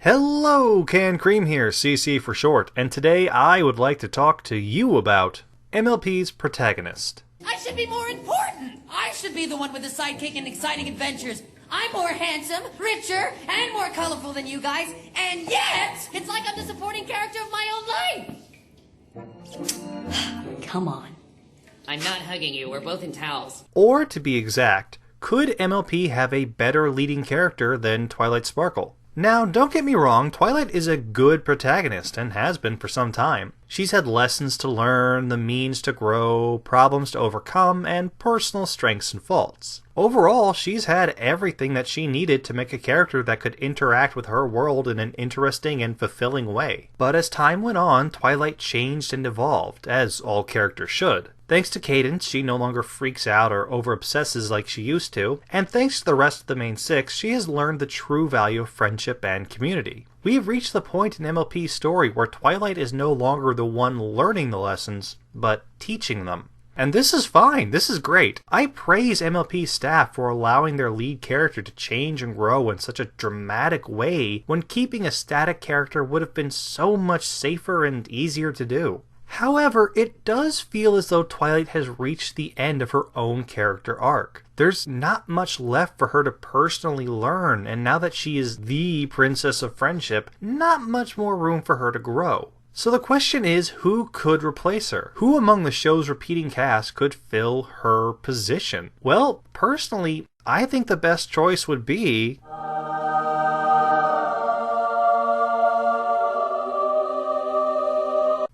Hello, cannedcream here, CC for short, and today I would like to talk to you about MLP's protagonist. I should be more important! I should be the one with the sidekick and exciting adventures. I'm more handsome, richer, and more colorful than you guys, and yet, it's like I'm the supporting character of my own life! Come on. I'm not hugging you, we're both in towels. Or, to be exact, could MLP have a better leading character than Twilight Sparkle? Now, don't get me wrong, Twilight is a good protagonist, and has been for some time. She's had lessons to learn, the means to grow, problems to overcome, and personal strengths and faults. Overall, she's had everything that she needed to make a character that could interact with her world in an interesting and fulfilling way. But as time went on, Twilight changed and evolved, as all characters should. Thanks to Cadence, she no longer freaks out or over-obsesses like she used to, and thanks to the rest of the main six, she has learned the true value of friendship and community. We have reached the point in MLP's story where Twilight is no longer the one learning the lessons, but teaching them. And this is fine, this is great. I praise MLP's staff for allowing their lead character to change and grow in such a dramatic way when keeping a static character would have been so much safer and easier to do. However, it does feel as though Twilight has reached the end of her own character arc. There's not much left for her to personally learn, and now that she is the Princess of Friendship, not much more room for her to grow. So the question is, who could replace her? Who among the show's repeating cast could fill her position? Well, personally, I think the best choice would be...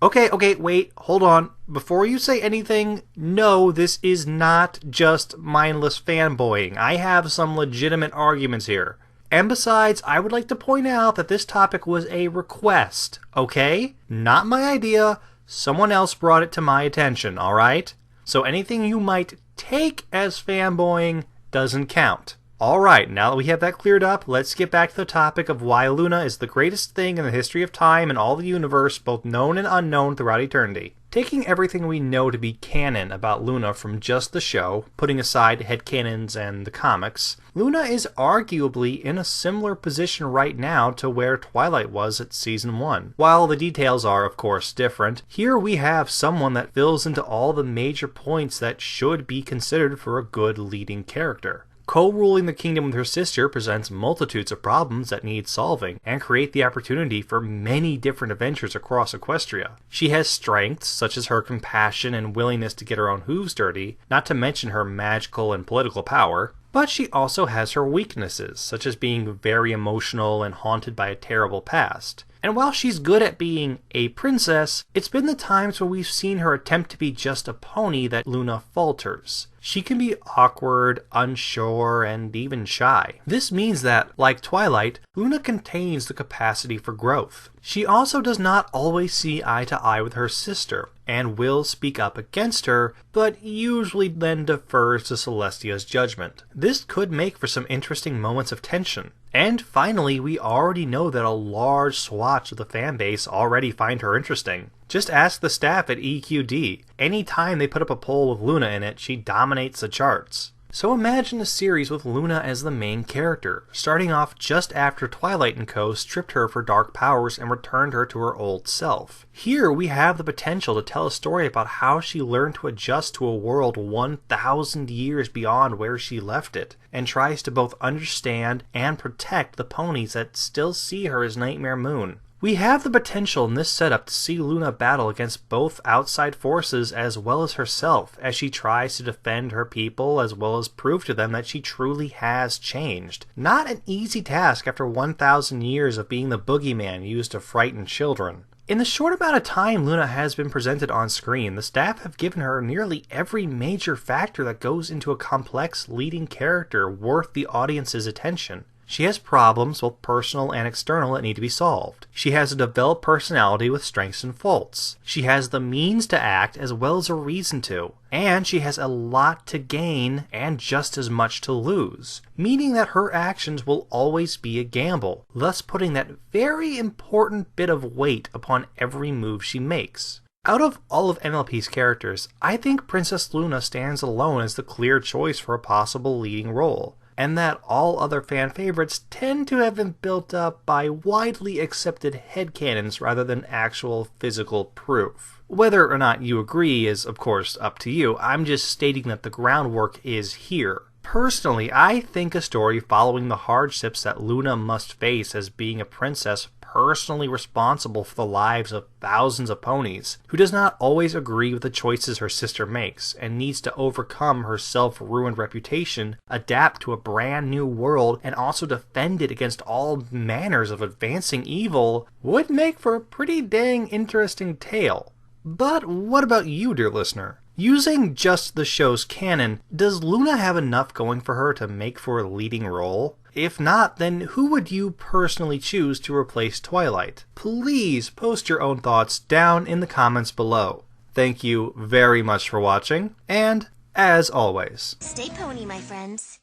Okay, wait, hold on. Before you say anything, no, this is not just mindless fanboying. I have some legitimate arguments here. And besides, I would like to point out that this topic was a request, okay? Not my idea. Someone else brought it to my attention, alright? So anything you might take as fanboying doesn't count. Alright, now that we have that cleared up, let's get back to the topic of why Luna is the greatest thing in the history of time and all the universe, both known and unknown throughout eternity. Taking everything we know to be canon about Luna from just the show, putting aside headcanons and the comics, Luna is arguably in a similar position right now to where Twilight was at Season 1. While the details are, of course, different, here we have someone that fills into all the major points that should be considered for a good leading character. Co-ruling the kingdom with her sister presents multitudes of problems that need solving, and create the opportunity for many different adventures across Equestria. She has strengths, such as her compassion and willingness to get her own hooves dirty, not to mention her magical and political power, but she also has her weaknesses, such as being very emotional and haunted by a terrible past. And while she's good at being a princess, it's been the times where we've seen her attempt to be just a pony that Luna falters. She can be awkward, unsure, and even shy. This means that, like Twilight, Luna contains the capacity for growth. She also does not always see eye to eye with her sister, and will speak up against her, but usually then defers to Celestia's judgment. This could make for some interesting moments of tension. And finally, we already know that a large swatch of the fanbase already find her interesting. Just ask the staff at EQD. Any time they put up a poll with Luna in it, she dominates the charts. So imagine a series with Luna as the main character, starting off just after Twilight & Co. stripped her for dark powers and returned her to her old self. Here we have the potential to tell a story about how she learned to adjust to a world 1,000 years beyond where she left it, and tries to both understand and protect the ponies that still see her as Nightmare Moon. We have the potential in this setup to see Luna battle against both outside forces as well as herself, as she tries to defend her people as well as prove to them that she truly has changed. Not an easy task after 1,000 years of being the boogeyman used to frighten children. In the short amount of time Luna has been presented on screen, the staff have given her nearly every major factor that goes into a complex leading character worth the audience's attention. She has problems, both personal and external, that need to be solved. She has a developed personality with strengths and faults. She has the means to act as well as a reason to. And she has a lot to gain and just as much to lose, meaning that her actions will always be a gamble, thus putting that very important bit of weight upon every move she makes. Out of all of MLP's characters, I think Princess Luna stands alone as the clear choice for a possible leading role. and that all other fan favorites tend to have been built up by widely accepted headcanons rather than actual physical proof. Whether or not you agree is, of course, up to you. I'm just stating that the groundwork is here. Personally, I think a story following the hardships that Luna must face as being a princess personally responsible for the lives of thousands of ponies, who does not always agree with the choices her sister makes, and needs to overcome her self-ruined reputation, adapt to a brand new world, and also defend it against all manners of advancing evil, would make for a pretty dang interesting tale. But what about you, dear listener? Using just the show's canon, does Luna have enough going for her to make for a leading role? If not, then who would you personally choose to replace Twilight? Please post your own thoughts down in the comments below. Thank you very much for watching, and as always, stay pony, my friends.